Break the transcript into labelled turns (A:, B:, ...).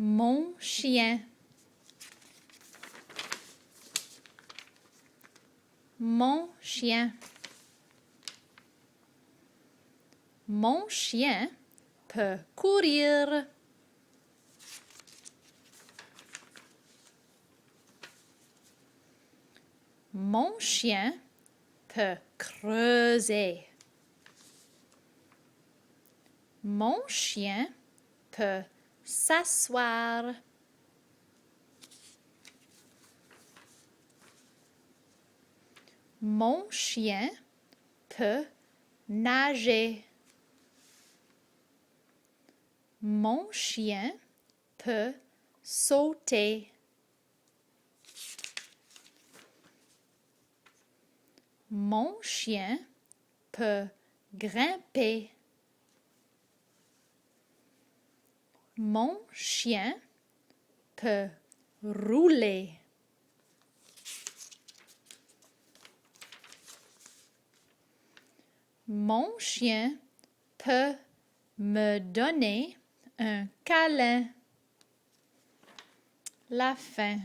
A: Mon chien. Mon chien. Mon chien peut courir. Mon chien peut creuser. Mon chien peut s'asseoir. Mon chien peut nager. Mon chien peut sauter. Mon chien peut grimper. Mon chien peut rouler. Mon chien peut me donner un câlin. La fin.